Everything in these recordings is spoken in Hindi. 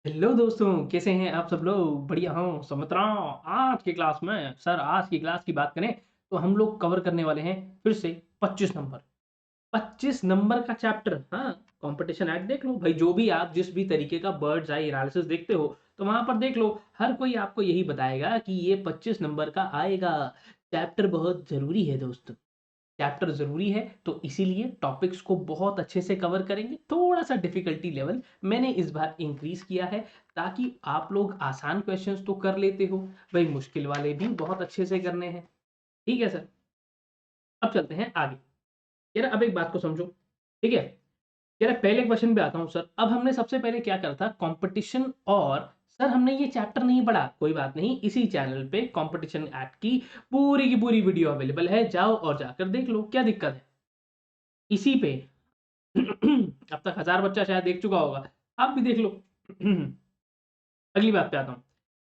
हेलो दोस्तों, कैसे हैं आप सब लोग? बढ़िया हूँ, सुमित्रा। आज की क्लास में सर, आज की क्लास की बात करें तो हम लोग कवर करने वाले हैं फिर से 25 नंबर। 25 नंबर का चैप्टर। हाँ, कंपटीशन एक्ट देख लो भाई। जो भी आप जिस भी तरीके का बर्ड्स आई एनालिसिस देखते हो तो वहां पर देख लो, हर कोई आपको यही बताएगा कि ये 25 नंबर का आएगा। चैप्टर बहुत जरूरी है दोस्तों। चैप्टर ज़रूरी है तो इसीलिए टॉपिक्स को बहुत अच्छे से कवर करेंगे। थोड़ा सा डिफिकल्टी लेवल मैंने इस बार इंक्रीज किया है ताकि आप लोग आसान क्वेश्चंस तो कर लेते हो, भाई मुश्किल वाले भी बहुत अच्छे से करने हैं। ठीक है सर, अब चलते हैं आगे। यार अब एक बात को समझो, ठीक है? यार पहले क्वेश्चन पे आता हूँ सर। अब हमने सबसे पहले क्या करा था, कंपटीशन। और सर हमने ये चैप्टर नहीं पढ़ा, कोई बात नहीं, इसी चैनल पे कंपटीशन एक्ट की पूरी वीडियो अवेलेबल है, जाओ और जाकर देख लो, क्या दिक्कत है इसी पे। अब तक 1000 बच्चा शायद देख चुका होगा, आप भी देख लो। अगली बात पे आता हूँ।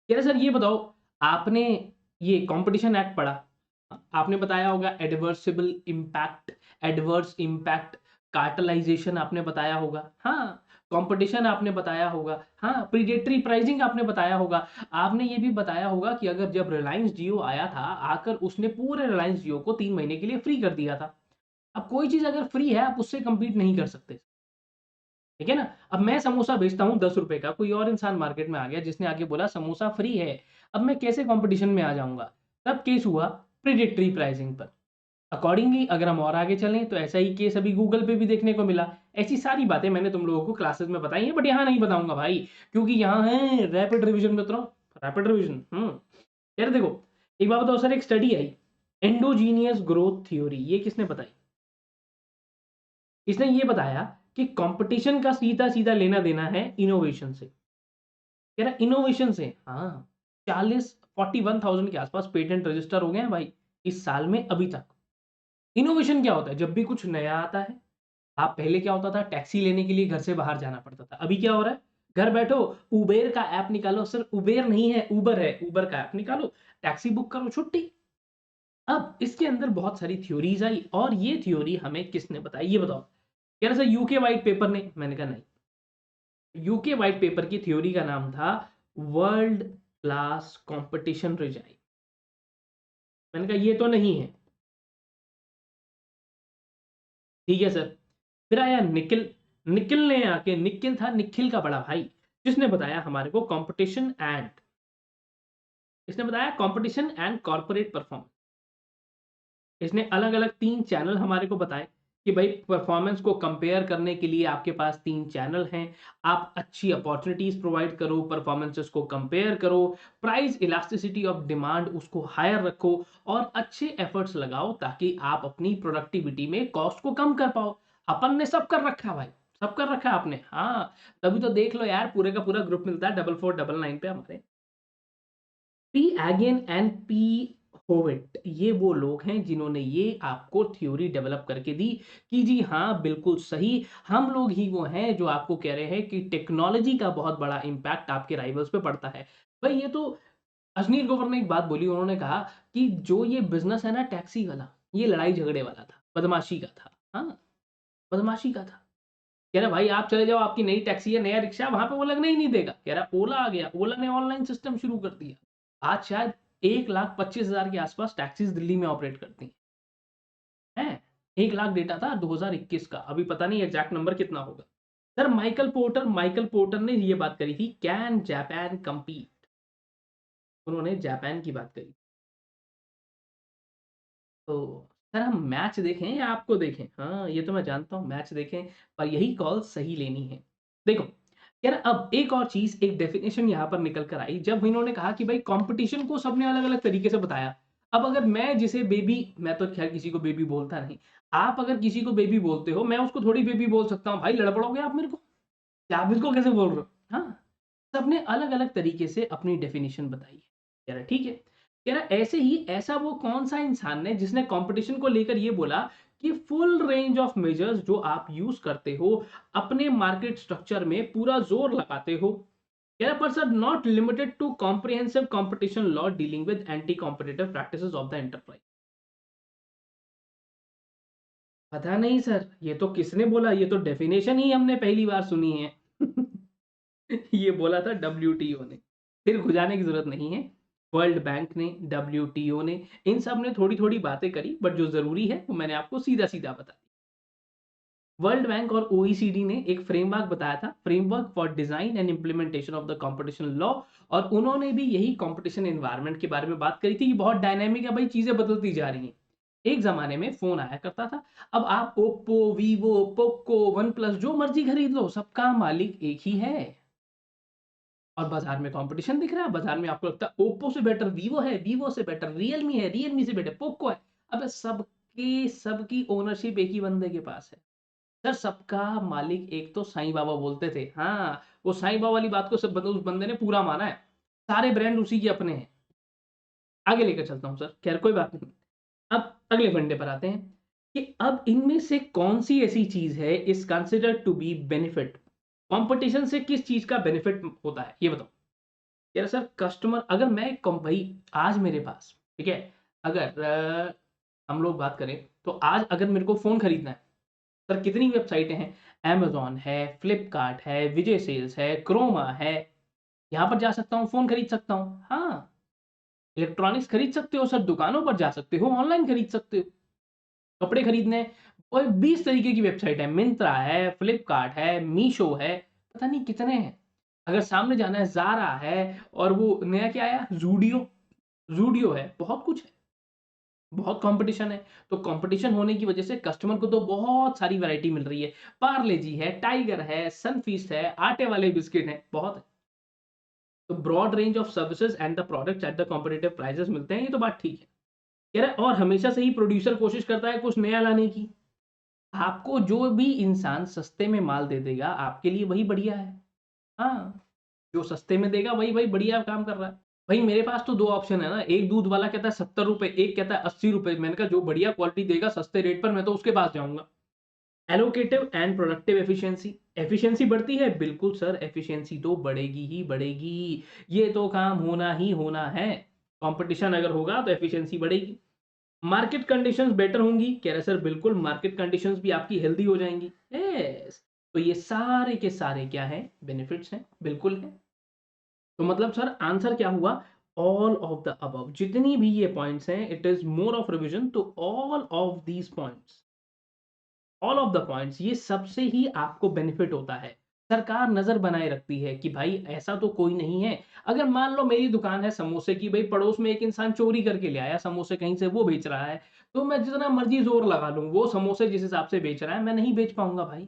कह रहे सर ये बताओ, आपने ये कंपटीशन एक्ट पढ़ा, आपने बताया होगा एडवर्सिबल इम्पैक्ट, एडवर्स इम्पैक्ट, कार्टलाइजेशन आपने बताया होगा, हाँ, कंपटीशन आपने बताया होगा, हाँ, प्रीडेटरी प्राइसिंग आपने बताया होगा। आपने ये भी बताया होगा कि अगर जब रिलायंस जियो आया था, आकर उसने पूरे रिलायंस जियो को 3 महीने के लिए फ्री कर दिया था। अब कोई चीज अगर फ्री है आप उससे कंपीट नहीं कर सकते, ठीक है ना? अब मैं समोसा बेचता हूँ 10 रुपए का, कोई और इंसान मार्केट में आ गया जिसने आके बोला समोसा फ्री है। अब मैं कैसे कंपटीशन में आ जाऊंगा? तब केस हुआ प्रिडेटरी प्राइसिंग पर। अकॉर्डिंगली अगर हम और आगे चलें तो ऐसा ही केस अभी गूगल पे भी देखने को मिला। ऐसी सारी बातें मैंने तुम लोगों को क्लासेस में बताई हैं, बट यहाँ नहीं बताऊंगा भाई, क्योंकि यहाँ है रैपिड रिविजन में। उतरो रैपिड रिविजन। यार देखो, एक बात बताओ सर, एक स्टडी आई एंडोजीनियस ग्रोथ थ्योरी, ये किसने बताई? इसने ये बताया कि कंपटीशन का सीधा सीधा लेना देना है इनोवेशन से। कह रहा इनोवेशन से, हाँ, 41,000 के आसपास पेटेंट रजिस्टर हो गए हैं भाई इस साल में अभी तक। इनोवेशन क्या होता है? जब भी कुछ नया आता है, आप पहले क्या होता था, टैक्सी लेने के लिए घर से बाहर जाना पड़ता था, अभी क्या हो रहा है, घर बैठो, उबेर का ऐप निकालो। सर उबेर नहीं है, उबर है, उबर का ऐप निकालो, टैक्सी बुक करो, छुट्टी। अब इसके अंदर बहुत सारी थ्योरीज आई, और ये थ्योरी हमें किसने बताई ये बताओ? कह रहा सर यूके वाइट पेपर ने। मैंने कहा नहीं, यूके व्हाइट पेपर की थ्योरी का नाम था वर्ल्ड क्लास कंपटीशन रिजाइन। मैंने कहा ये तो नहीं है। ठीक है सर। फिर आया निखिल। निखिल ने आके, निखिल था निखिल का बड़ा भाई, जिसने बताया हमारे को कंपटीशन एंड, इसने बताया कंपटीशन एंड कॉर्पोरेट परफॉर्मेंस। इसने अलग अलग 3 चैनल हमारे को बताए कि भाई परफॉर्मेंस को कंपेयर करने के लिए आपके पास 3 चैनल हैं। आप अच्छी अपॉर्चुनिटीज प्रोवाइड करो, परफॉर्मेंसेस को कंपेयर करो, प्राइस इलास्टिसिटी ऑफ डिमांड उसको हायर रखो, और अच्छे एफर्ट्स लगाओ ताकि आप अपनी प्रोडक्टिविटी में कॉस्ट को कम कर पाओ। अपन ने सब कर रखा भाई, सब कर रखा आपने, हाँ। तभी तो देख लो यार, पूरे का पूरा ग्रुप मिलता है 4499 पे हमारे। पी एगेन एंड पी होविट, ये वो लोग हैं जिन्होंने ये आपको थ्योरी डेवलप करके दी कि जी हाँ बिल्कुल सही, हम लोग ही वो हैं जो आपको कह रहे हैं कि टेक्नोलॉजी का बहुत बड़ा इंपैक्ट आपके राइवल्स पे पड़ता है। भाई ये तो अजनीर गौहर ने एक बात बोली, उन्होंने कहा कि जो ये बिजनेस है ना टैक्सी वाला, ये लड़ाई झगड़े वाला था, बदमाशी का था, हाँ, बदमाशी का था। कह रहा भाई आप चले जाओ, आपकी नई टैक्सी है, नया रिक्शा, वहां पे वो लगने ही नहीं देगा। कह रहा ओला आ गया, ओला ने ऑनलाइन सिस्टम शुरू कर दिया, आज शायद 1,25,000 के आसपास टैक्सीज दिल्ली में ऑपरेट करती हैं। 1 लाख डेटा था 2021 का, अभी पता नहीं एग्जैक्ट नंबर कितना होगा। सर माइकल पोर्टर ने ये बात करी थी, कैन जापान compete, उन्होंने जापान की बात करी। तो सर हम मैच देखें या आपको देखें? हाँ ये तो मैं जानता हूँ, मैच देखें, पर यही कॉल सही लेनी है। देखो यार, अब एक और चीज, एक डेफिनेशन यहाँ पर निकल कर आई जब इन्होंने कहा कि भाई कंपटीशन को सबने अलग अलग तरीके से बताया। अब अगर मैं जिसे बेबी, मैं तो खैर किसी को बेबी बोलता नहीं, आप अगर किसी को बेबी बोलते हो, मैं उसको थोड़ी बेबी बोल सकता हूँ, भाई लड़बड़ोगे आप मेरे को, क्या आप इसको कैसे बोल रहे हो? हाँ, सबने अलग अलग तरीके से अपनी डेफिनेशन बताई है। कह रहा ठीक है, कह रहा ऐसे ही, ऐसा वो कौन सा इंसान है जिसने कंपटीशन को लेकर ये बोला कि फुल रेंज ऑफ मेजर्स जो आप यूज करते हो अपने मार्केट स्ट्रक्चर में, पूरा जोर लगाते हो। कह रहा पर sir not limited to comprehensive competition law dealing with anti competitive practices of the enterprise. पता नहीं सर, ये तो किसने बोला, ये तो डेफिनेशन ही हमने पहली बार सुनी है। ये बोला था WTO ने, सिर खुजाने की जरूरत नहीं है। वर्ल्ड बैंक ने, WTO ने, इन सब ने थोड़ी थोड़ी बातें करी, बट जो जरूरी है वो मैंने आपको सीधा सीधा बता दी। वर्ल्ड बैंक और OECD ने एक फ्रेमवर्क बताया था, framework for design and implementation of the competition law, और उन्होंने भी यही कंपटीशन एनवायरनमेंट के बारे में बात करी थी कि बहुत डायनेमिक है भाई, चीजें बदलती जा रही हैं। एक जमाने में फोन आया करता था, अब आप Oppo, Vivo, Poco, one plus जो मर्जी खरीद लो, सबका मालिक एक ही है। और बाजार में कंपटीशन दिख रहा है, बाजार में आपको लगता है ओप्पो से बेटर वीवो है, वीवो से बेटर रियलमी है, रियलमी से बेटर पोको है। अब सबकी सबकी ओनरशिप एक ही बंदे के पास है। सर सबका मालिक एक तो साईं बाबा बोलते थे, हाँ वो साईं बाबा वाली बात को सब उस बंदे ने पूरा माना है। सारे ब्रांड उसी के अपने हैं। आगे लेकर चलता हूँ सर, खैर कोई बात नहीं। अब अगले फंडे पर आते हैं कि अब इनमें से कौन सी ऐसी चीज है is considered to be benefit. Competition से किस चीज का बेनिफिट होता है ये बताओ। यार सर कस्टमर, अगर मैं भाई आज मेरे पास, ठीक है, अगर हम लोग बात करें तो आज अगर मेरे को फोन खरीदना है, सर कितनी वेबसाइटें हैं, अमेजॉन है, फ्लिपकार्ट है, विजय सेल्स है, क्रोमा है, यहाँ पर जा सकता हूँ, फोन खरीद सकता हूँ। हाँ, इलेक्ट्रॉनिक्स खरीद सकते हो सर, दुकानों पर जा सकते हो, ऑनलाइन खरीद सकते हो। कपड़े खरीदने, और 20 तरीके की वेबसाइट है, मिंत्रा है, फ्लिपकार्ट है, मीशो है, पता नहीं कितने हैं। अगर सामने जाना है, जारा है, और वो नया क्या आया, जूडियो, जूडियो है, बहुत कुछ है, बहुत कंपटीशन है। तो कंपटीशन होने की वजह से कस्टमर को तो बहुत सारी वैरायटी मिल रही है। पार्ले जी है, टाइगर है, सनफीस्ट है, आटे वाले बिस्किट हैं, बहुत है। तो broad range of services and the products at the competitive prices मिलते हैं, ये तो बात ठीक है। कह रहे और हमेशा से ही प्रोड्यूसर कोशिश करता है कुछ नया लाने की। आपको जो भी इंसान सस्ते में माल दे देगा आपके लिए वही बढ़िया है। हाँ, जो सस्ते में देगा वही वही बढ़िया काम कर रहा है। भाई मेरे पास तो दो ऑप्शन है ना, एक दूध वाला कहता है 70 रुपए, एक कहता है 80 रुपए। मैंने कहा जो बढ़िया क्वालिटी देगा सस्ते रेट पर मैं तो उसके पास जाऊंगा। Allocative and productive efficiency, efficiency बढ़ती है, बिल्कुल सर एफिशिएंसी तो बढ़ेगी ही बढ़ेगी, ये तो काम होना ही होना है। कंपटीशन अगर होगा तो एफिशिएंसी बढ़ेगी। मार्केट कंडीशंस बेटर होंगी, कह रहे सर बिल्कुल, मार्केट कंडीशंस भी आपकी हेल्दी हो जाएंगी। यस, तो ये सारे के सारे क्या है, बेनिफिट्स हैं, बिल्कुल है। तो मतलब सर आंसर क्या हुआ, ऑल ऑफ द अबव। जितनी भी ये पॉइंट्स हैं, it is more of revision, तो all of these points, all of the points, ये सबसे ही आपको बेनिफिट होता है। सरकार नजर बनाए रखती है कि भाई ऐसा तो कोई नहीं है। अगर मान लो मेरी दुकान है समोसे की, भाई पड़ोस में एक इंसान चोरी करके ले आया समोसे कहीं से, वो बेच रहा है, तो मैं जितना मर्जी जोर लगा लूं, वो समोसे जिस हिसाब से बेच रहा है मैं नहीं बेच पाऊंगा भाई,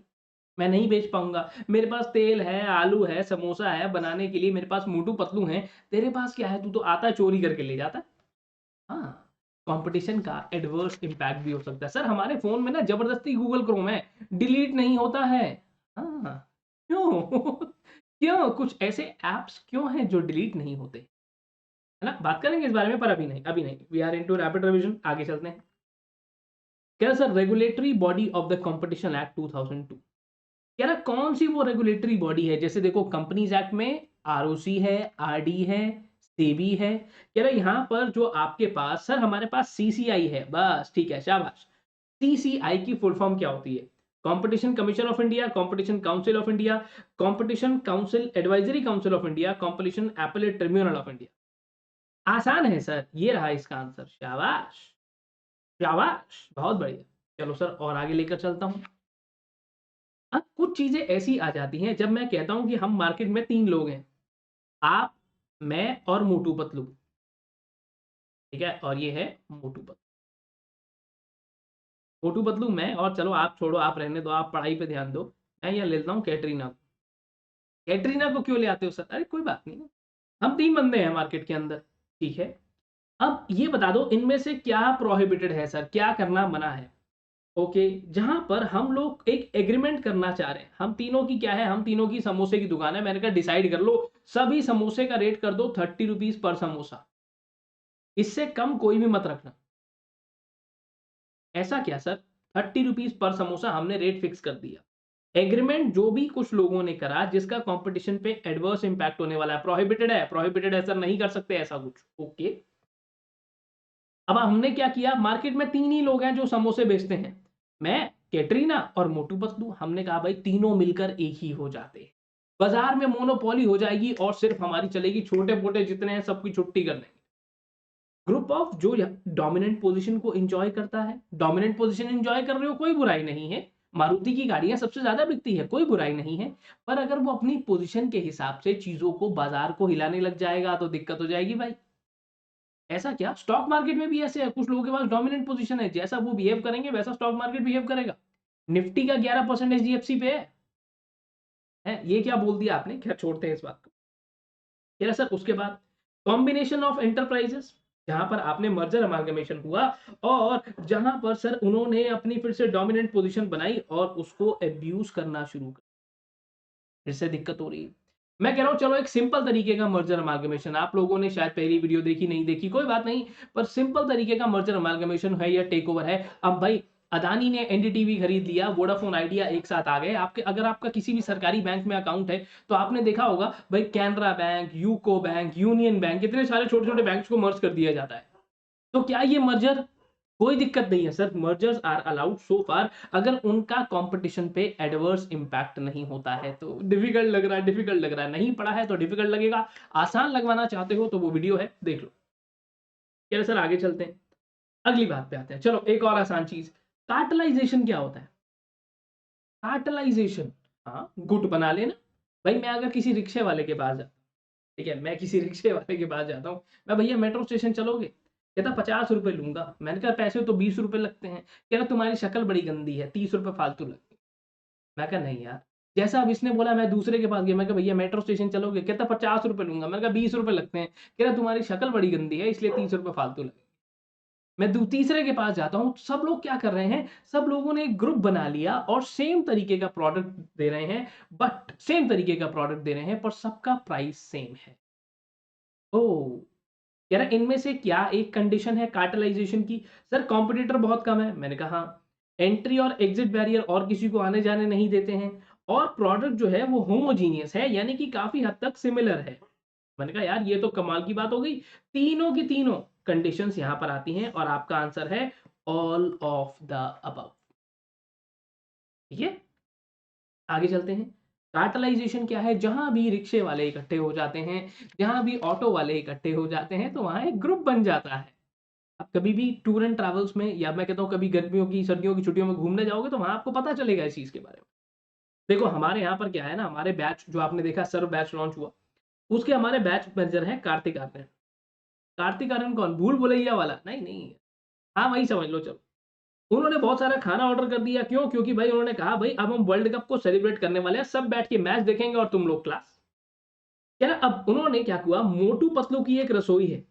मैं नहीं बेच पाऊंगा। मेरे पास तेल है, आलू है, समोसा है बनाने के लिए, मेरे पास मोटू पतलू है, तेरे पास क्या है, तू तो आता है चोरी करके ले जाता है। हाँ, कंपटीशन का एडवर्स इम्पैक्ट भी हो सकता है। सर हमारे फोन में ना जबरदस्ती गूगल क्रोम है, डिलीट नहीं होता है। हाँ, क्यों? क्यों कुछ ऐसे एप्स क्यों हैं जो डिलीट नहीं होते, है ना? बात करेंगे इस बारे में, पर अभी नहीं, अभी नहीं। We are into rapid revision, आगे चलते हैं। क्या sir, regulatory body of the competition act 2002, कह रहा कौन सी वो रेगुलेटरी बॉडी है। जैसे देखो कंपनीज एक्ट में आरओसी है, आरडी है, सेबी है। कह रहा यहां पर जो आपके पास, सर हमारे पास सीसीआई है, बस ठीक है, शाबाश। सीसीआई की फुल फॉर्म क्या होती है, competition commission of India, competition council of India, competition council advisory council of India, competition appellate tribunal of India. आसान है सर, ये रहा इसका आंसर, शाबाश, शाबाश, बहुत बढ़िया। चलो सर और आगे लेकर चलता हूं। अब कुछ चीजें ऐसी आ जाती हैं, जब मैं कहता हूं कि हम मार्केट में तीन लोग हैं, आप, मैं और मोटू पतलू, ठीक है, और ये है मोटू पतलू। मोटू पतलू मैं, और चलो आप छोड़ो, आप रहने दो, आप पढ़ाई पे ध्यान दो। मैं यहाँ लेता हूँ कैटरीना को। कैटरीना को क्यों ले आते हो सर, अरे कोई बात नहीं, हम तीन बंदे हैं मार्केट के अंदर, ठीक है। अब ये बता दो इनमें से क्या प्रोहिबिटेड है सर, क्या करना मना है। ओके, जहां पर हम लोग एक एग्रीमेंट करना चाह रहे हैं, हम तीनों की क्या है, हम तीनों की समोसे की दुकान है, मैंने कहा डिसाइड कर लो, सभी समोसे का रेट कर दो 30 रुपीज पर समोसा, इससे कम कोई भी मत रखना। ऐसा क्या सर, 30 रुपीज पर समोसा हमने रेट फिक्स कर दिया। एग्रीमेंट जो भी कुछ लोगों ने करा जिसका कंपटीशन पे एडवर्स इंपैक्ट होने वाला है, प्रोहिबिटेड है, प्रोहिबिटेड है सर, नहीं कर सकते ऐसा कुछ। ओके, अब हमने क्या किया, मार्केट में तीन ही लोग हैं जो समोसे बेचते हैं, मैं, कैटरीना और मोटू पतलू। हमने कहा भाई तीनों मिलकर एक ही हो जाते, बाजार में मोनोपोली हो जाएगी और सिर्फ हमारी चलेगी, छोटे मोटे जितने हैं सबकी छुट्टी कर देंगे। ग्रुप ऑफ जो डोमिनेंट पोजीशन को एंजॉय करता है, डोमिनेंट पोजीशन एंजॉय कर रहे हो कोई बुराई नहीं है, मारुति की गाड़ियां सबसे ज्यादा बिकती है, कोई बुराई नहीं है, पर अगर वो अपनी पोजीशन के हिसाब से चीजों को, बाजार को हिलाने लग जाएगा तो दिक्कत हो जाएगी भाई। ऐसा क्या, स्टॉक मार्केट में भी ऐसे है, कुछ लोगों के पास डोमिनेंट पोजीशन है, जैसा वो बिहेव करेंगे वैसा स्टॉक मार्केट बिहेव करेगा। निफ्टी का 11% एचडीएफसी पे है, ये क्या बोल दिया आपने, खैर छोड़ते हैं इस बात को। कह रहा सर उसके बाद कॉम्बिनेशन ऑफ एंटरप्राइजेस, जहां पर आपने मर्जर अमालगमेशन हुआ और जहां पर सर उन्होंने अपनी फिर से डोमिनेंट पोजीशन बनाई और उसको एब्यूज करना शुरू कर, फिर से दिक्कत हो रही है। मैं कह रहा हूं चलो एक सिंपल तरीके का मर्जर अमालगमेशन, आप लोगों ने शायद पहली वीडियो देखी नहीं देखी कोई बात नहीं, पर सिंपल तरीके का मर्जर अमालगमेशन है या टेक ओवर है। अब भाई अदानी ने एनडीटीवी खरीद लिया, वोडाफोन आइडिया एक साथ आ गए आपके, अगर आपका किसी भी सरकारी बैंक में अकाउंट है तो आपने देखा होगा भाई Canara bank, UCO bank, union bank, इतने सारे छोटे छोटे बैंक्स को मर्ज कर दिया जाता है। तो क्या ये मर्जर, कोई दिक्कत नहीं है sir, mergers are allowed so far अगर उनका कंपटीशन पे एडवर्स इंपैक्ट नहीं होता है। तो डिफिकल्ट लग रहा है, डिफिकल्ट लग रहा है, नहीं पढ़ा है तो डिफिकल्ट लगेगा, आसान लगवाना चाहते हो तो वो वीडियो है देख लो। चलो सर आगे चलते हैं, अगली बात पे आते हैं। चलो एक और आसान चीज, कार्टलाइजेशन क्या होता है? कार्टलाइजेशन, हाँ गुट बना लेना। भाई मैं अगर किसी रिक्शे वाले के पास जाता, ठीक है, मैं किसी रिक्शे वाले के पास जाता हूँ, मैं भैया मेट्रो स्टेशन चलोगे, कहता 50 रुपए लूंगा, मैंने कहा पैसे तो 20 रुपए लगते हैं, कह रहा तुम्हारी शक्ल बड़ी गंदी है, 30 रुपए फालतू लगते हैं। मैं कहा नहीं यार, जैसा अब इसने बोला मैं दूसरे के पास गया, मैं कहा भैया मेट्रो स्टेशन चलोगे, कहता 50 रुपए लूंगा, मैंने कहा 20 रुपए लगते हैं, कह रहा तुम्हारी शक्ल बड़ी गंदी है इसलिए 30 रुपए फालतू लगे। मैं तीसरे के पास जाता हूँ, सब लोग क्या कर रहे हैं, सब लोगों ने एक ग्रुप बना लिया और सेम तरीके का प्रोडक्ट दे रहे हैं, बट सेम तरीके का प्रोडक्ट दे रहे हैं पर सबका प्राइस सेम है। ओ यार इनमें से क्या एक कंडीशन है कार्टेलाइजेशन की? सर कॉम्पिटिटर बहुत कम है, मैंने कहा एंट्री और एग्जिट बैरियर और किसी को आने जाने नहीं देते हैं, और प्रोडक्ट जो है वो होमोजीनियस है, यानी कि काफी हद तक सिमिलर है। मैंने कहा यार ये तो कमाल की बात हो गई, तीनों की तीनों कंडीशंस यहां पर आती हैं और आपका आंसर है ऑल ऑफ द अबव। ठीक है, आगे चलते हैं। कार्टलाइजेशन क्या है? जहां भी रिक्शे वाले इकट्ठे हो जाते हैं, जहां भी ऑटो वाले इकट्ठे हो जाते हैं तो वहां एक ग्रुप बन जाता है। आप कभी भी टूर एंड ट्रैवल्स में, या मैं कहता हूं कभी गर्मियों की सर्दियों की छुट्टियों में घूमने जाओगे तो वहां आपको पता चलेगा इस चीज के बारे में। देखो हमारे यहाँ पर क्या है ना, हमारे बैच जो आपने देखा सर्व बैच लॉन्च हुआ, उसके हमारे बैच मैनेजर है कार्तिक आर्यन। कार्तिक आर्यन कौन, भूल भुलैया वाला? नहीं नहीं, हाँ वही समझ लो चलो। उन्होंने बहुत सारा खाना ऑर्डर कर दिया, क्यों? क्योंकि भाई उन्होंने कहा भाई अब हम वर्ल्ड कप को सेलिब्रेट करने वाले हैं, सब बैठ के मैच देखेंगे और तुम लोग क्लास। क्या ना, अब उन्होंने क्या हुआ, मोटू पतलू की एक रसोई है,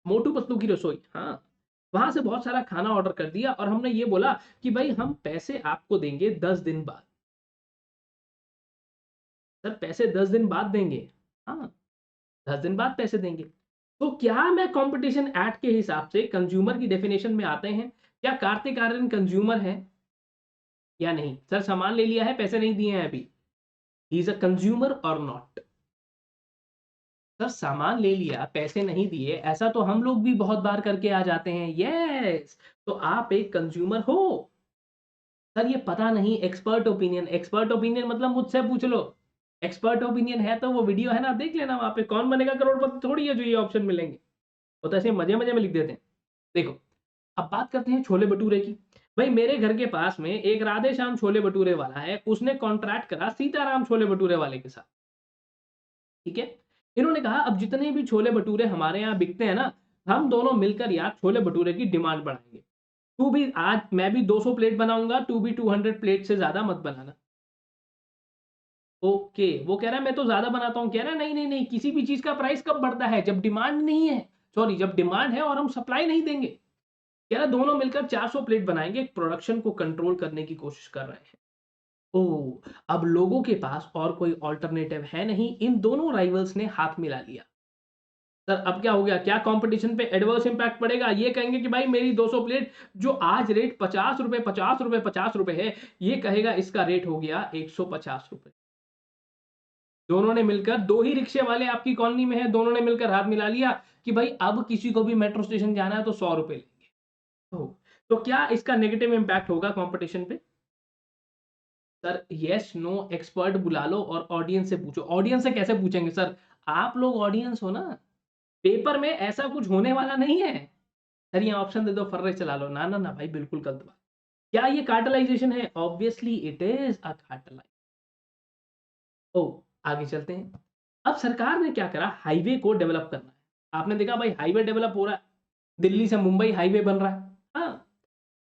मोटू पतलू की रसोई, हाँ, वहां से बहुत सारा खाना ऑर्डर कर दिया और हमने ये बोला कि भाई हम पैसे आपको देंगे 10 दिन बाद। सर पैसे 10 दिन बाद देंगे? हाँ, 10 दिन बाद पैसे देंगे। तो क्या मैं कंपटीशन एक्ट के हिसाब से कंज्यूमर की डेफिनेशन में आते हैं? क्या कार्तिक आर्यन कंज्यूमर है या नहीं? सर सामान ले लिया है, पैसे नहीं दिए हैं अभी, ही इज अ कंज्यूमर और नॉट? सर सामान ले लिया, पैसे नहीं दिए, ऐसा तो हम लोग भी बहुत बार करके आ जाते हैं, यस। तो आप एक कंज्यूमर हो। सर ये पता नहीं, एक्सपर्ट ओपिनियन, एक्सपर्ट ओपिनियन मतलब मुझसे पूछ लो, एक्सपर्ट ओपिनियन है तो वो वीडियो है ना, देख लेना, वहां पे कौन बनेगा करोड़पति थोड़ी है जो ये ऑप्शन मिलेंगे, वो तो ऐसे मजे मजे में लिख देते हैं। देखो अब बात करते हैं छोले भटूरे की। भाई मेरे घर के पास में एक राधे श्याम छोले भटूरे वाला है, उसने कॉन्ट्रैक्ट करा सीताराम छोले भटूरे वाले के साथ, ठीक है। इन्होंने कहा अब जितने भी छोले भटूरे हमारे यहाँ बिकते हैं ना, हम दोनों मिलकर यार छोले भटूरे की डिमांड बढ़ाएंगे। तू भी, आज मैं भी 200 प्लेट बनाऊंगा, तू भी 200 प्लेट से ज्यादा मत बनाना। ओके, वो कह रहा है मैं तो ज्यादा बनाता हूँ, कह रहा है नहीं नहीं नहीं, किसी भी चीज का प्राइस कब बढ़ता है, जब डिमांड नहीं है, सॉरी जब डिमांड है और हम सप्लाई नहीं देंगे। कह रहा दोनों मिलकर 400 प्लेट बनाएंगे, प्रोडक्शन को कंट्रोल करने की कोशिश कर रहे हैं। ओ, अब लोगों के पास और कोई ऑल्टरनेटिव है नहीं, इन दोनों राइवल्स ने हाथ मिला लिया। सर अब क्या हो गया, क्या कंपटीशन पे एडवर्स इंपैक्ट पड़ेगा? ये कहेंगे कि भाई मेरी 200 प्लेट जो आज रेट 50 रुपए 50 रुपए 50 रुपए है, ये कहेगा इसका रेट हो गया 150 रुपए। दोनों ने मिलकर, दो ही रिक्शे वाले आपकी कॉलोनी में है, दोनों ने मिलकर हाथ मिला लिया कि भाई अब किसी को भी मेट्रो स्टेशन जाना है तो 100 रुपए लेंगे। तो क्या इसका नेगेटिव इंपैक्ट होगा कंपटीशन पे? सर यस नो एक्सपर्ट बुला लो और ऑडियंस से पूछो। ऑडियंस से कैसे पूछेंगे सर? आप लोग ऑडियंस हो ना, पेपर में ऐसा कुछ होने वाला नहीं है। सर ये ऑप्शन दे दो, फर्रे चला लो। ना ना ना भाई, बिल्कुल गलत बात। क्या ये कार्टलाइजेशन है? Obviously it is a cartelise. ओ, आगे चलते हैं। अब सरकार ने क्या करा, हाईवे को डेवलप करना है। आपने देखा भाई हाईवे डेवलप हो रहा है, दिल्ली से मुंबई हाईवे बन रहा है। हाँ,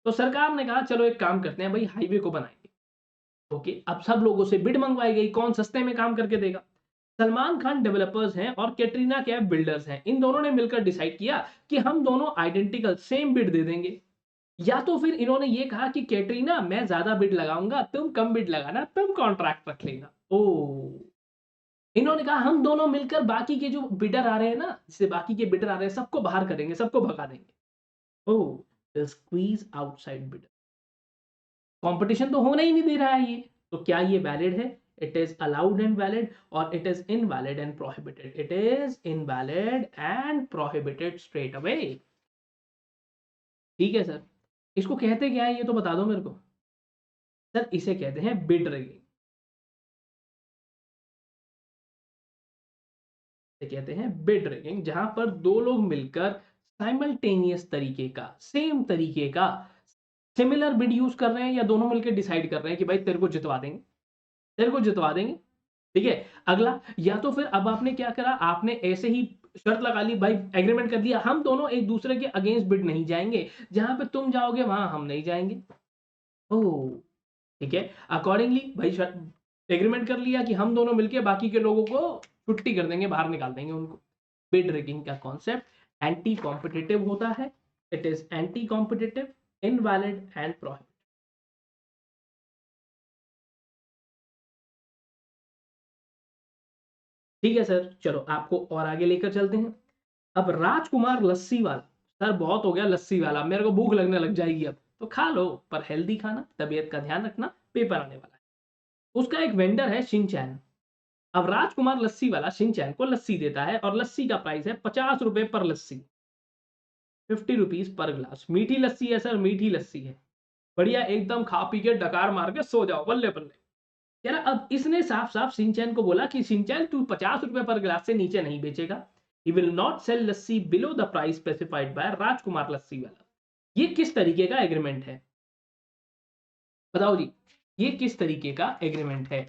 तो सरकार ने कहा चलो एक काम करते हैं भाई, हाईवे को बनाएंगे। ओके, अब सब लोगों से बिड मंगवाई गई, कौन सस्ते में काम करके देगा। सलमान खान डेवलपर्स हैं और कैटरीना कैफ बिल्डर्स हैं। इन दोनों ने मिलकर डिसाइड किया कि हम दोनों आइडेंटिकल सेम बिड दे देंगे। या तो फिर इन्होंने ये कहा कि कैटरीना मैं ज्यादा बिड लगाऊंगा, तुम कम बिड लगाना, तुम कॉन्ट्रैक्ट रख लेना। ओ, इन्होंने कहा हम दोनों मिलकर बाकी के जो बिडर आ रहे हैं ना, जैसे बाकी के बिडर आ रहे हैं, सबको बाहर करेंगे, सबको भगा देंगे। ओ, स्क्वीज आउटसाइड बिडर। कंपटीशन तो होना ही नहीं दे रहा है ये। तो क्या ये वैलिड है? It is allowed and valid, और it is invalid and prohibited. It is invalid and prohibited straight away. ठीक है सर, इसको कहते क्या है ये तो बता दो मेरे को। सर इसे कहते हैं बिड रिगिंग। कहते हैं बिड रिगिंग, जहां पर दो लोग मिलकर साइमल्टेनियस तरीके का, सेम तरीके का सिमिलर बिड यूज कर रहे हैं, या दोनों मिलकर डिसाइड कर रहे हैं कि भाई तेरे को जितवा देंगे, तेरे को जितवा देंगे। ठीक है, अगला, या तो फिर अब आपने क्या करा, आपने ऐसे ही शर्त लगा ली भाई, एग्रीमेंट कर दिया हम दोनों एक दूसरे के अगेंस्ट बिड नहीं जाएंगे, जहां पे तुम जाओगे वहां हम नहीं जाएंगे। ओह, ठीक है, अकॉर्डिंगली भाई एग्रीमेंट कर लिया कि हम दोनों मिलके बाकी के लोगों को छुट्टी कर देंगे, बाहर निकाल देंगे उनको। बिड रिगिंग का कॉन्सेप्ट एंटी कॉम्पिटिटिव होता है। It is anti competitive, invalid and prohibited. ठीक है सर, चलो आपको और आगे लेकर चलते हैं। अब राजकुमार लस्सी वाला। सर बहुत हो गया लस्सी वाला, मेरे को भूख लगने लग जाएगी अब। तो खा लो, पर हेल्दी खाना, तबीयत का ध्यान रखना, पेपर आने वाला है। उसका एक वेंडर है शिनचैन। अब राजकुमार लस्सी वाला शिनचैन को लस्सी देता है, और लस्सी का प्राइस है 50 रुपए पर लस्सी, 50 रुपीज पर ग्लास। मीठी लस्सी है सर, मीठी लस्सी है, बढ़िया एकदम, खा पी के डकार मार के सो जाओ, बल्ले बल्ले। यार अब इसने साफ साफ शिनचैन को बोला कि शिनचैन तू 50 रुपए पर ग्लास से नीचे नहीं बेचेगा। He will not sell lassi below the price specified by Rajkumar lassi वाला। ये किस तरीके का एग्रीमेंट है? बताओ जी, ये किस तरीके का एग्रीमेंट है?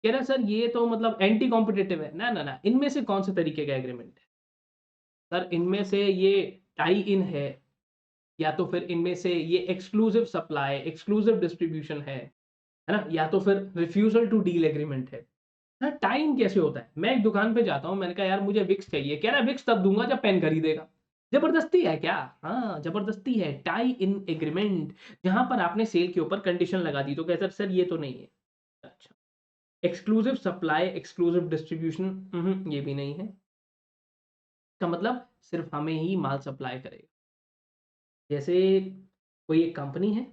कह रहा सर ये तो मतलब एंटी कॉम्पिटेटिव है। ना ना ना, इनमें से कौन से तरीके का एग्रीमेंट है? सर इनमें से ये टाई इन है, या तो फिर इनमें से ये एक्सक्लूसिव सप्लाई, एक्सक्लूसिव डिस्ट्रीब्यूशन है ना, या तो फिर रिफ्यूजल टू डील एग्रीमेंट है। सर टाइम कैसे होता है? मैं एक दुकान पे जाता हूँ, मैंने कहा यार मुझे विक्स चाहिए, कह रहा है विक्स तब दूंगा जब पेन खरीदेगा। जबरदस्ती है क्या? हाँ जबरदस्ती है, टाई इन एग्रीमेंट। जहां पर आपने सेल के ऊपर कंडीशन लगा दी, तो कहता सर ये तो नहीं है। अच्छा, एक्सक्लूसिव सप्लाई, एक्सक्लूसिव डिस्ट्रीब्यूशन, ये भी नहीं है। का मतलब सिर्फ हमें ही माल सप्लाई करेगा। जैसे कोई एक कंपनी है,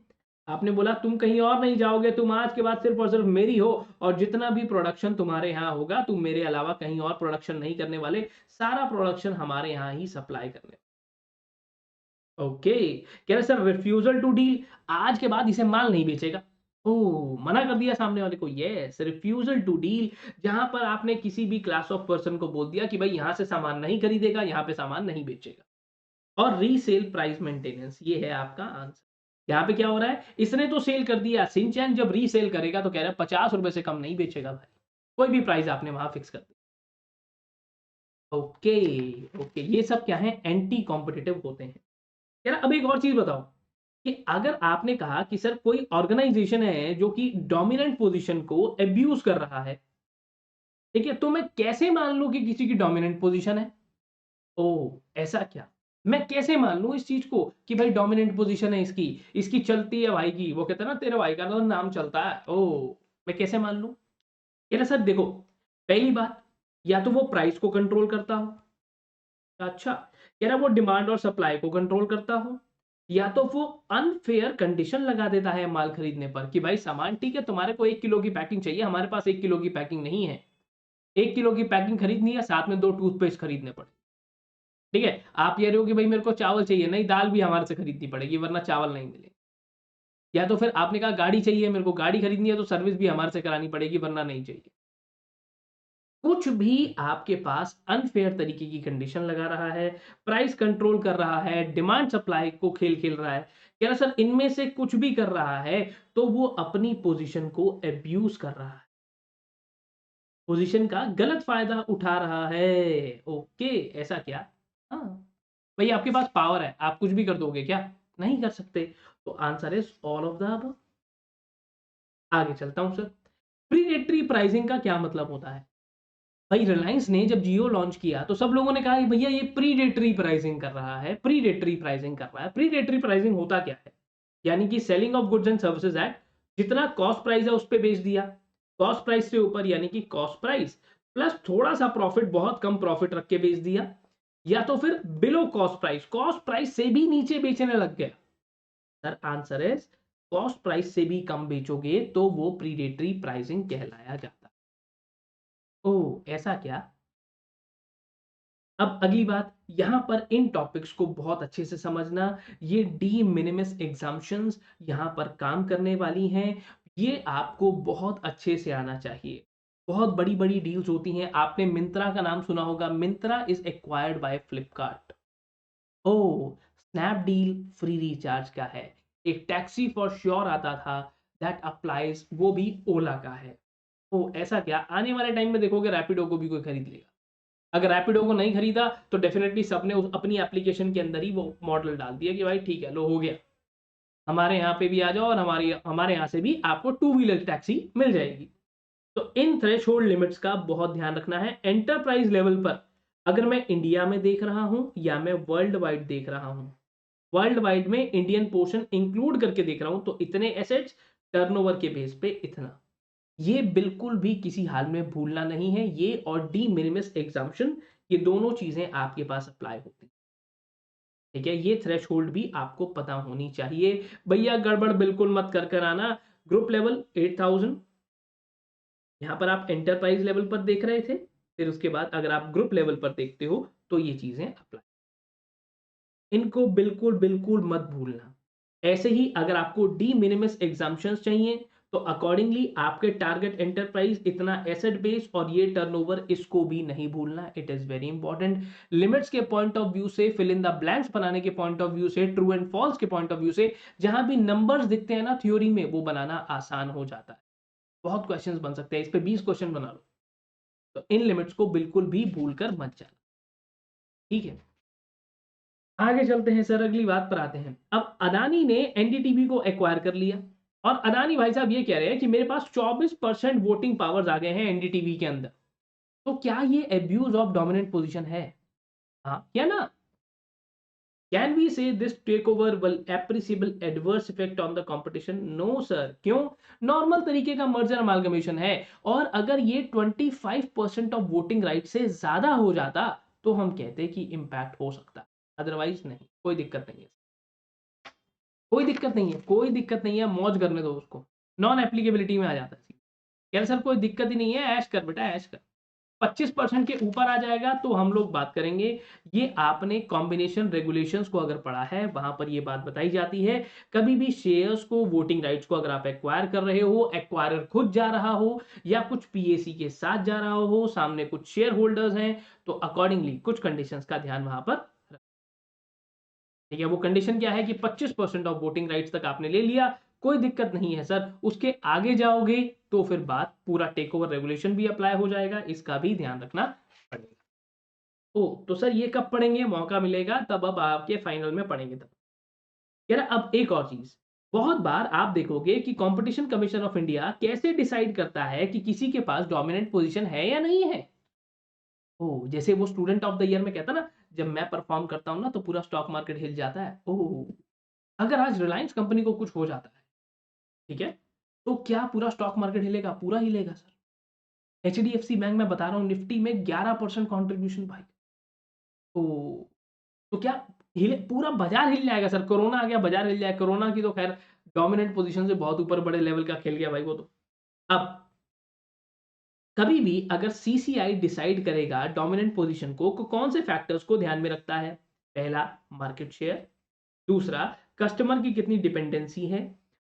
आपने बोला तुम कहीं और नहीं जाओगे, तुम आज के बाद सिर्फ और सिर्फ मेरी हो, और जितना भी प्रोडक्शन तुम्हारे यहाँ होगा तुम मेरे अलावा कहीं और प्रोडक्शन नहीं करने वाले, सारा प्रोडक्शन हमारे यहाँ ही सप्लाई करने। ओके, कह रहे सर रिफ्यूजल टू डील, आज के बाद इसे माल नहीं बेचेगा। ओ, मना कर दिया सामने वाले को। यस, रिफ्यूजल टू डील, जहां पर आपने किसी भी क्लास ऑफ पर्सन को बोल दिया कि भाई यहां से सामान नहीं खरीदेगा, यहां पे सामान नहीं बेचेगा। और रीसेल प्राइस मेंटेनेंस, ये है आपका आंसर। यहाँ पे क्या हो रहा है, इसने तो सेल कर दिया, सिंचैन जब रीसेल करेगा तो कह रहा है 50 रुपए से कम नहीं बेचेगा भाई, कोई भी प्राइस आपने वहां फिक्स कर दिया। ओके, ओके, ये सब क्या है, एंटी कॉम्पिटिटिव होते हैं। यार अब एक और चीज बताओ, कि अगर आपने कहा कि सर कोई ऑर्गेनाइजेशन है जो कि डोमिनेंट पोजीशन को एब्यूज कर रहा है, ठीक है, तो मैं कैसे मान लूं कि किसी की डोमिनेंट पोजीशन है? ओह! ऐसा क्या? मैं कैसे मान लूँ इस चीज़ को कि भाई डोमिनेंट पोज़ीशन है इसकी, इसकी चलती है भाई की, वो कहते हैं ना तेरे भाई का तो नाम चलता है। ओह! मैं कैसे मान लूँ? कह रहा सर देखो, पहली बात, या तो वो प्राइस को कंट्रोल करता हो। अच्छा, कह रहा वो डिमांड और सप्लाई को कंट्रोल करता हो, या तो वो अनफेयर कंडीशन लगा देता है माल खरीदने पर कि भाई सामान ठीक है, तुम्हारे को 1 किलो की पैकिंग चाहिए, हमारे पास 1 किलो की पैकिंग नहीं है। 1 किलो की पैकिंग खरीदनी है, साथ में 2 टूथपेस्ट खरीदने पड़े। ठीक है, आप कह रहे हो कि भाई मेरे को चावल चाहिए, नहीं दाल भी हमारे से खरीदनी पड़ेगी वरना चावल नहीं मिलेगा। या तो फिर आपने कहा गाड़ी चाहिए मेरे को, गाड़ी खरीदनी है तो सर्विस भी हमारे से करानी पड़ेगी वरना नहीं चाहिए। कुछ भी आपके पास अनफेयर तरीके की कंडीशन लगा रहा है, प्राइस कंट्रोल कर रहा है, डिमांड सप्लाई को खेल खेल रहा है, कह रहा सर इनमें से कुछ भी कर रहा है तो वो अपनी पोजीशन को एब्यूज कर रहा है, पोजीशन का गलत फायदा उठा रहा है। ओके, ऐसा क्या? हाँ भाई, आपके पास पावर है, आप कुछ भी कर दोगे क्या? नहीं कर सकते। तो answer is all of the above. आगे चलता हूं सर। प्रीडेटरी प्राइसिंग का क्या मतलब होता है? भाई रिलायंस ने जब जियो लॉन्च किया तो सब लोगों ने कहा कि भैया ये प्रीडेटरी प्राइसिंग कर रहा है, प्रीडेटरी प्राइसिंग कर रहा है। प्रीडेटरी प्राइसिंग होता क्या है? यानी कि selling of goods and services at जितना कॉस्ट प्राइस है उस पे बेच दिया, कॉस्ट प्राइस से ऊपर यानी कि कॉस्ट प्राइस प्लस थोड़ा सा प्रॉफिट, बहुत कम प्रॉफिट रख के बेच दिया, या तो फिर below cost price, cost price से भी नीचे बेचने लग गया। Sir answer is cost price से भी कम बेचोगे तो वो प्रीडेटरी प्राइसिंग कहलाया जाता है। ओ ऐसा क्या? अब अगली बात, यहां पर इन टॉपिक्स को बहुत अच्छे से समझना। ये डी मिनिमिस एग्जाम्पशंस यहां पर काम करने वाली हैं। ये आपको बहुत अच्छे से आना चाहिए। बहुत बड़ी बड़ी डील्स होती हैं। आपने मिंत्रा का नाम सुना होगा, Myntra is acquired by Flipkart. Oh, Snapdeal free recharge का है। एक टैक्सी फॉर श्योर आता था, दैट अप्लाइज, वो भी ओला का है। ओ ऐसा क्या? आने वाले टाइम में देखोगे रैपिडो को भी कोई खरीद लेगा। अगर रैपिडो को नहीं खरीदा तो डेफिनेटली सबने अपनी एप्लीकेशन के अंदर ही वो मॉडल डाल दिया कि भाई ठीक है लो हो गया, हमारे यहाँ पे भी आ जाओ और हमारे यहाँ से भी आपको टू व्हीलर टैक्सी मिल जाएगी। तो इन थ्रेशोल्ड लिमिट्स का बहुत ध्यान रखना है एंटरप्राइज लेवल पर। अगर मैं इंडिया में देख रहा हूं या मैं वर्ल्ड वाइड देख रहा हूं, वर्ल्ड वाइड में इंडियन पोर्शन इंक्लूड करके देख रहा हूं तो इतने एसेट्स, टर्नओवर के बेस पे इतना, ये बिल्कुल भी किसी हाल में भूलना नहीं है। ये और डी मिनिमिस एग्जाम्पशन, ये दोनों चीजें आपके पास अप्लाई होती हैं। ठीक है, ये थ्रेशोल्ड भी आपको पता होनी चाहिए। भैया गड़बड़ बिल्कुल मत कर कर आना। ग्रुप लेवल 8000, यहां पर आप एंटरप्राइज लेवल पर देख रहे थे, फिर उसके बाद अगर आप ग्रुप लेवल पर देखते हो तो ये चीजें अप्लाई, इनको बिल्कुल बिल्कुल मत भूलना। ऐसे ही अगर आपको डी मिनिमिस एग्जाम्पशंस चाहिए तो अकॉर्डिंगली आपके टारगेट एंटरप्राइज, इतना एसेट बेस और ये टर्नओवर, इसको भी नहीं भूलना। It is very important. Limits के पॉइंट ऑफ व्यू से, फिल इन द ब्लैंक्स बनाने के पॉइंट ऑफ व्यू से, ट्रू एंड फॉल्स के पॉइंट ऑफ व्यू से, जहां भी नंबर्स दिखते हैं ना थ्योरी में, वो बनाना आसान हो जाता है। बहुत क्वेश्चंस बन सकते हैं इस पे, 20 क्वेश्चन बना लो। तो इन लिमिट्स को बिल्कुल भी भूल कर मत जाना। ठीक है, आगे चलते हैं सर, अगली बात पर आते हैं। अब अदानी ने एनडीटीवी को एक्वायर कर लिया और अदानी भाई साहब ये कह रहे हैं कि मेरे पास 24% वोटिंग पावर्स आ गए हैं एनडीटीवी के अंदर। तो क्या ये एब्यूज ऑफ डोमिनेंट पोजीशन है? हाँ क्या ना? Can we say this take over will appreciable adverse effect on the competition? No sir. क्यों? नॉर्मल तरीके का मर्जर अमालगमेशन है, और अगर ये 25% ऑफ वोटिंग राइट से ज्यादा हो जाता तो हम कहते कि इंपैक्ट हो सकता, अदरवाइज नहीं, कोई दिक्कत नहीं है। कोई दिक्कत नहीं है, कोई दिक्कत नहीं है, मौज करने दो उसको। नॉन एप्लीकेबिलिटी में आ जाता है। यार सर कोई दिक्कत ही नहीं है, ऐश कर बेटा ऐश कर। 25% के ऊपर आ जाएगा तो हम लोग बात करेंगे। ये आपने कॉम्बिनेशन रेगुलेशंस को अगर पढ़ा है, वहां पर ये बात बताई जाती है, कभी भी शेयर्स को, वोटिंग राइट्स को अगर आप एक्वायर कर रहे हो, एक्वायरर खुद जा रहा हो या कुछ पीएसी के साथ जा रहा हो, सामने कुछ शेयर होल्डर्स हैं, तो अकॉर्डिंगली कुछ कंडीशंस का ध्यान वहां पर। ठीक है, वो कंडीशन क्या है कि 25% ऑफ वोटिंग राइट्स तक आपने ले लिया, कोई दिक्कत नहीं है सर। उसके आगे जाओगे तो फिर बात पूरा टेक ओवर रेगुलेशन भी अप्लाई हो जाएगा, इसका भी ध्यान रखना पड़ेगा। ओ तो सर ये कब पढ़ेंगे, मौका मिलेगा तब, अब आपके फाइनल में पढ़ेंगे तब। यार अब एक और चीज, बहुत बार आप देखोगे कि कंपटीशन कमीशन ऑफ इंडिया कैसे डिसाइड करता है कि किसी के पास डोमिनेंट पोजीशन है या नहीं है। ओ जैसे वो स्टूडेंट ऑफ द ईयर में कहता ना, जब मैं परफॉर्म करता हूं ना तो पूरा स्टॉक मार्केट हिल जाता है। ओ अगर आज रिलायंस कंपनी को कुछ हो जाता है, ठीक है, तो क्या पूरा स्टॉक मार्केट हिलेगा? पूरा हिलेगा सर। एचडीएफसी बैंक में बता रहा हूँ, निफ्टी में 11% कॉन्ट्रीब्यूशन भाई। तो तो क्या हिले? पूरा बाजार हिल जाएगा सर। कोरोना आ गया, बाजार हिल जाएगा। कोरोना की तो खैर डोमिनेंट पोजीशन से बहुत ऊपर बड़े लेवल का खेल गया भाई वो तो। अब कभी भी अगर सीसीआई डिसाइड करेगा डोमिनेंट पोजीशन को, कौन से फैक्टर्स को ध्यान में रखता है? पहला, मार्केट शेयर। दूसरा, कस्टमर की कितनी डिपेंडेंसी है।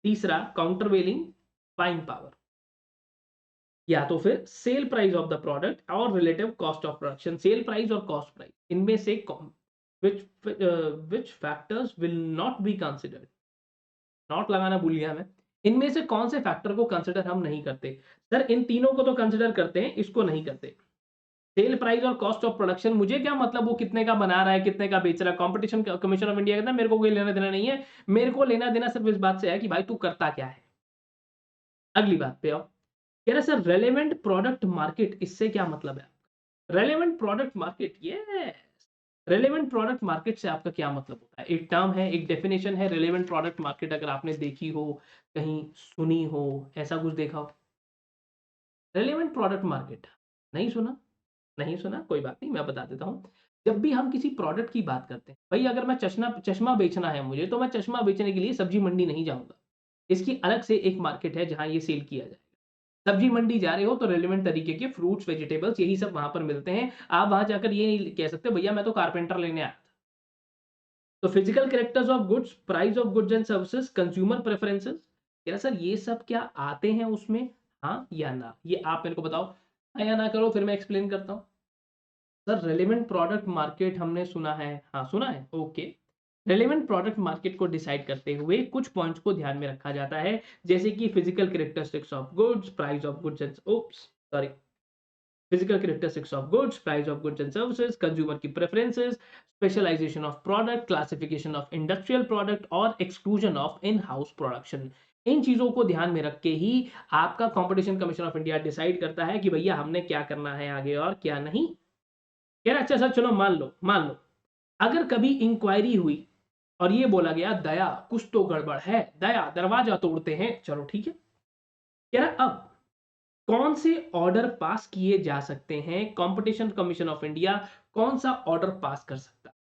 तीसरा काउंटरवेलिंग बाइंग पावर, या तो फिर sale price of the product और relative cost of production, sale price और कॉस्ट प्राइस, इनमें से which factors will not be considered, not लगाना भूल गया मैं, इनमें से कौन से फैक्टर को कंसिडर हम नहीं करते। सर इन तीनों को तो कंसिडर करते हैं, इसको नहीं करते। सेल प्राइस और कॉस्ट ऑफ प्रोडक्शन, मुझे क्या मतलब वो कितने का बना रहा है, कितने का बेच रहा है, कंपटीशन कमीशन ऑफ इंडिया कहता है मेरे को कोई लेना देना नहीं है, मेरे को लेना देना सिर्फ इस बात से है कि भाई तू करता क्या है। अगली बात पे आओ, कह रहे सर रेलेवेंट प्रोडक्ट मार्केट, इससे क्या मतलब है? रेलेवेंट प्रोडक्ट मार्केट, ये रेलेवेंट प्रोडक्ट मार्केट से आपका क्या मतलब होता है? एक टर्म है, एक डेफिनेशन है रेलेवेंट प्रोडक्ट मार्केट, अगर आपने देखी हो, कहीं सुनी हो, ऐसा कुछ देखा हो। रेलेवेंट प्रोडक्ट मार्केट नहीं सुना? नहीं सुना, कोई बात नहीं, मैं बता देता हूँ। जब भी हम किसी प्रोडक्ट की बात करते हैं, भाई अगर मैं चश्मा चश्मा बेचना है मुझे, तो मैं चश्मा बेचने के लिए सब्जी मंडी नहीं जाऊंगा, इसकी अलग से एक मार्केट है जहां ये सेल किया जाएगा। सब्जी मंडी जा रहे हो तो रेलेवेंट तरीके के फ्रूट्स वेजिटेबल्स यही सब वहां पर मिलते हैं, आप वहां जाकर ये नहीं कह सकते भैया मैं तो कारपेंटर लेने आया था। तो physical characters of goods, price of goods and services, consumer preferences, क्या सर ये सब क्या आते हैं उसमें? हाँ या ना, ये आप मेरे को बताओ, हाँ या ना करो, फिर मैं एक्सप्लेन करता हूँ। सर रेलेवेंट प्रोडक्ट मार्केट हमने सुना है, हाँ सुना है, ओके। रेलेवेंट प्रोडक्ट मार्केट को डिसाइड करते हुए कुछ पॉइंट्स को ध्यान में रखा जाता है, जैसे कि physical characteristics of goods, price of goods and oops sorry physical characteristics of goods, price of goods and services, consumer की preferences, specialization of product, classification of industrial product और exclusion of in-house production। इन चीजों को ध्यान में रख के ही आपका competition commission of India decide करता है कि भैया हमने क्या करना है आगे और क्या नहीं। यार अच्छा सर चलो मान लो अगर कभी इंक्वायरी हुई और ये बोला गया दया कुछ तो गड़बड़ है, दया दरवाजा तोड़ते हैं, चलो ठीक है, यार अब कौन से ऑर्डर पास किए जा सकते हैं, कंपटीशन कमीशन ऑफ इंडिया कौन सा ऑर्डर पास कर सकता है?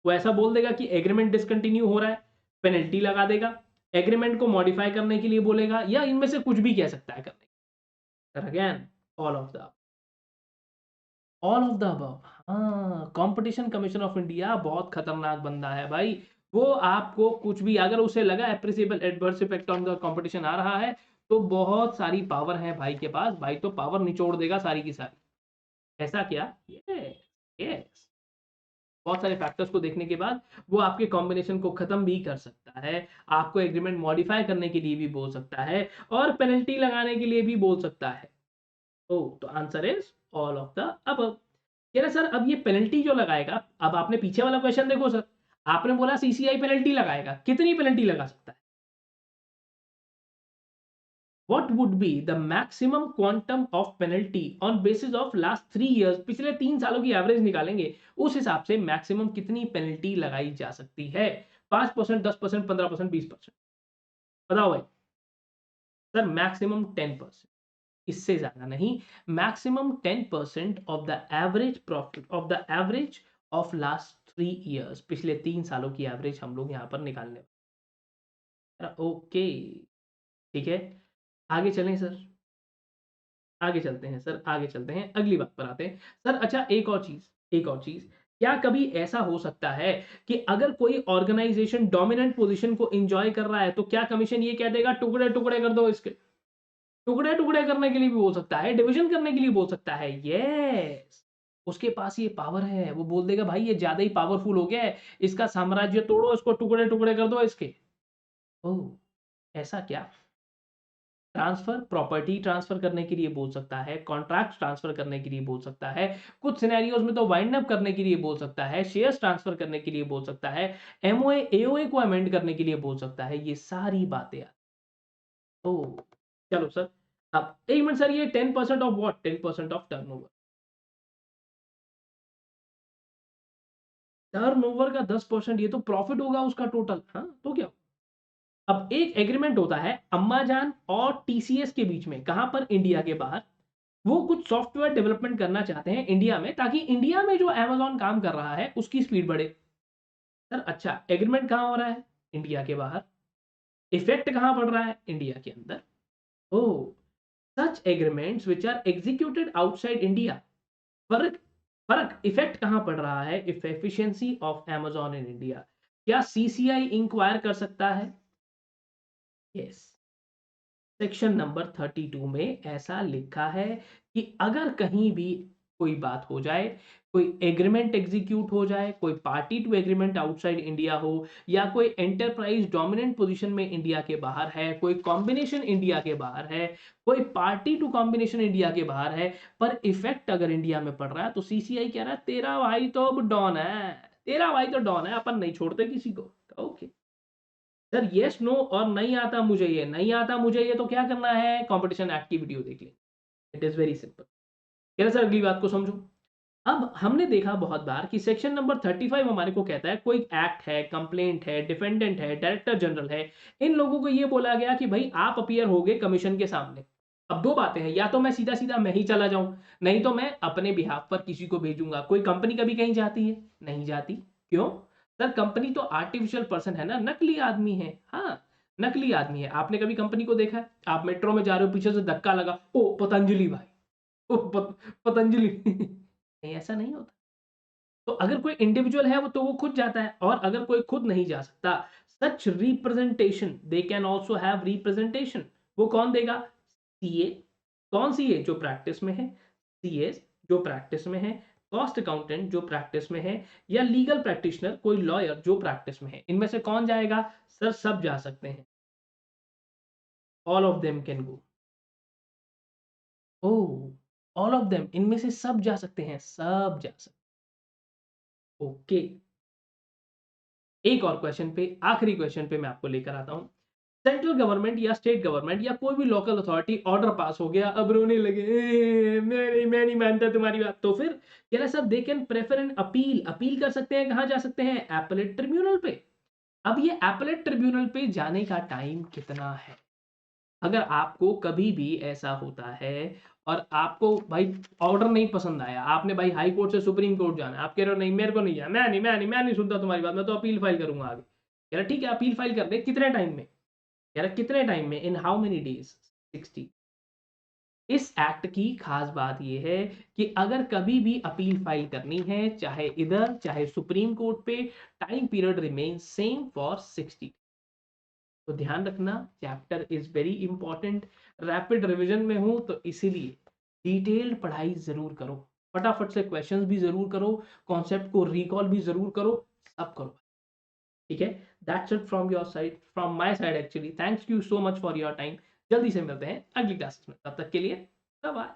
वो ऐसा बोल देगा कि एग्रीमेंट डिसकंटिन्यू हो रहा है, पेनल्टी लगा देगा, एग्रीमेंट को मॉडिफाई करने के लिए बोलेगा, या इनमें से कुछ भी कह सकता है करने। Again all of the above. हाँ, कंपटीशन कमीशन ऑफ इंडिया बहुत खतरनाक बंदा है भाई। वो आपको कुछ भी, अगर उसे लगा appreciable adverse effect on the competition आ रहा है, तो बहुत सारी पावर है भाई के पास, भाई तो पावर निचोड़ देगा सारी की सारी। ऐसा क्या? यस यस, बहुत सारे फैक्टर्स को देखने के बाद वो आपके कॉम्बिनेशन को खत्म भी कर सकता है, आपको एग्रीमेंट मॉडिफाई करने के लिए भी बोल सकता है, और पेनल्टी लगाने के लिए भी बोल सकता है। ओ तो answer is all of the अब। कह रहे सर अब ये पेनल्टी जो लगाएगा, अब आपने पीछे वाला क्वेश्चन देखो सर, आपने बोला सीसीआई पेनल्टी लगाएगा, कितनी पेनल्टी लगा सकता है? What would be the maximum quantum of penalty on basis of last 3 years, पिछले 3 सालों की एवरेज निकालेंगे, उस हिसाब से मैक्सिमम कितनी पेनल्टी लगाई जा सकती है? 5%, 10%, 15%, 20%? बताओ भाई। सर मैक्सिमम 10%, इससे ज्यादा नहीं। Maximum 10% of the average profit of the average of last 3 years, पिछले 3 सालों की एवरेज हम लोग यहाँ पर निकालने। ओके ठीक है, आगे चलें सर, आगे चलते हैं सर, आगे चलते हैं, अगली बात पर आते हैं सर। अच्छा एक और चीज, क्या कभी ऐसा हो सकता है कि अगर कोई ऑर्गेनाइजेशन डोमिनेंट पोजीशन को एंजॉय कर रहा है, तो क्या कमीशन ये कह देगा टुकड़े टुकड़े कर दो इसके? टुकड़े टुकड़े करने के लिए भी बोल सकता है, डिवीजन करने के लिए बोल सकता है, यस। उसके पास ये पावर है, वो बोल देगा भाई ये ज्यादा ही पावरफुल हो गया है, इसका साम्राज्य तोड़ो, इसको टुकड़े टुकड़े कर दो इसके। ओह ऐसा क्या? ट्रांसफर, प्रॉपर्टी ट्रांसफर करने के लिए बोल सकता है, कॉन्ट्रैक्ट ट्रांसफर करने के लिए बोल सकता है, कुछ सिनेरियोज में तो वाइंड अप करने के लिए बोल सकता है, शेयर्स ट्रांसफर करने के लिए बोल सकता है, एमओए एओए को अमेंड करने के लिए बोल सकता है, ये सारी बातें। ओ चलो सर, अब एक मिनट सर, ये 10% of what? 10% of turnover. Turnover का 10% ये तो प्रॉफिट होगा उसका टोटल, हाँ तो क्या? अब एक एग्रीमेंट होता है अम्माजान और टीसीएस के बीच में, कहां पर? इंडिया के बाहर। वो कुछ सॉफ्टवेयर डेवलपमेंट करना चाहते हैं इंडिया में, ताकि इंडिया में जो अमेज़न काम कर रहा है उसकी स्पीड बढ़े। सर अच्छा, एग्रीमेंट कहाँ हो रहा है? इंडिया के बाहर। इफेक्ट कहाँ पड़ रहा है? इंडिया के अंदर। Oh, such agreements which are executed outside India. फर्क फर्क इफेक्ट कहाँ पड़ रहा है? If efficiency of Amazon in India. क्या सीसीआई इंक्वायर कर सकता है? यस, सेक्शन नंबर 32 में ऐसा लिखा है कि अगर कहीं भी कोई बात हो जाए, कोई एग्रीमेंट एग्जीक्यूट हो जाए, कोई party to agreement outside India हो, या कोई एंटरप्राइज डोमिनेंट पोजीशन में इंडिया के बाहर है, कोई कॉम्बिनेशन इंडिया के बाहर है, कोई पार्टी टू कॉम्बिनेशन इंडिया के बाहर है, पर इफेक्ट अगर इंडिया में पड़ रहा है, तो सीसीआई कह रहा है तेरा भाई तो अब डॉन है, तेरा भाई तो डॉन है, अपन नहीं छोड़ते किसी को। ओके सर, यस नो और नहीं आता मुझे ये, नहीं आता मुझे ये, तो क्या करना है, कंपटीशन एक्ट की वीडियो देख ले, इट इज वेरी सिंपल। क्या सर, अगली बात को समझो। अब हमने देखा बहुत बार कि सेक्शन नंबर 35 हमारे को कहता है कोई एक्ट है, कंप्लेंट है, डिफेंडेंट है, डायरेक्टर जनरल है, इन लोगों को ये बोला गया कि भाई आप अपीयर होगे कमीशन के सामने। अब दो बातें हैं, या तो मैं सीधा सीधा मैं ही चला जाऊं, नहीं तो मैं अपने बिहाफ पर किसी को भेजूंगा। कोई कंपनी कभी कहीं जाती है? नहीं जाती। क्यों? सर, कंपनी तो आर्टिफिशियल पर्सन है ना, नकली आदमी है। हाँ, नकली आदमी है। आपने कभी कंपनी को देखा है? आप मेट्रो में जा रहे हो, पीछे से धक्का लगा, ओ पतंजलि भाई, ओ पतंजलि नहीं, ऐसा नहीं होता। तो अगर कोई इंडिविजुअल है वो तो वो खुद जाता है, और अगर कोई खुद नहीं जा सकता, such representation they can also have representation. वो कौन देगा? सीए। कौन सीए? जो प्रैक्टिस में है। सीए जो प्रैक्टिस में है, कॉस्ट अकाउंटेंट जो प्रैक्टिस में है, या लीगल प्रैक्टिशनर कोई लॉयर जो प्रैक्टिस में है। इनमें से कौन जाएगा? सर, सब जा सकते हैं, all of them can go. Oh, all of them, इनमें से सब जा सकते हैं, सब जा सकते। ओके, एक और क्वेश्चन पे, आखिरी क्वेश्चन पे मैं आपको लेकर आता हूं। सेंट्रल गवर्नमेंट या स्टेट गवर्नमेंट या कोई भी लोकल अथॉरिटी ऑर्डर पास हो गया, अब रोने लगे, मैं नहीं मानता तुम्हारी बात, तो फिर कह रहा sir they can prefer an appeal. Appeal कर सकते हैं, कहां जा सकते हैं? एपेलेट ट्रिब्यूनल पे। अब ये एपेलेट ट्रिब्यूनल पे जाने का टाइम कितना है? अगर आपको कभी भी ऐसा होता है और आपको भाई ऑर्डर नहीं पसंद आया, आपने भाई हाई कोर्ट से सुप्रीम कोर्ट जाना है, आप कह रहे हो नहीं मेरे को नहीं जाना, मैं नहीं सुनता तुम्हारी बात, मैं तो अपील फाइल करूंगा आगे। कह रहा ठीक है, अपील फाइल कर दे, कितने टाइम में? कह रहा कितने टाइम में? In how many days? 60। इस एक्ट की खास बात यह है कि अगर कभी भी अपील फाइल करनी है, चाहे इधर चाहे सुप्रीम कोर्ट पे, time period remain same for 60। तो ध्यान रखना, chapter is very important. Rapid revision में हूं तो इसीलिए डिटेल्ड पढ़ाई जरूर करो, फटाफट से क्वेश्चंस भी जरूर करो, कॉन्सेप्ट को रिकॉल भी जरूर करो, सब करो। ठीक है, that's it from your side, from my side actually. Thanks you so much for your time. जल्दी से मिलते हैं अगली क्लास में, तब तक के लिए बाय बाय।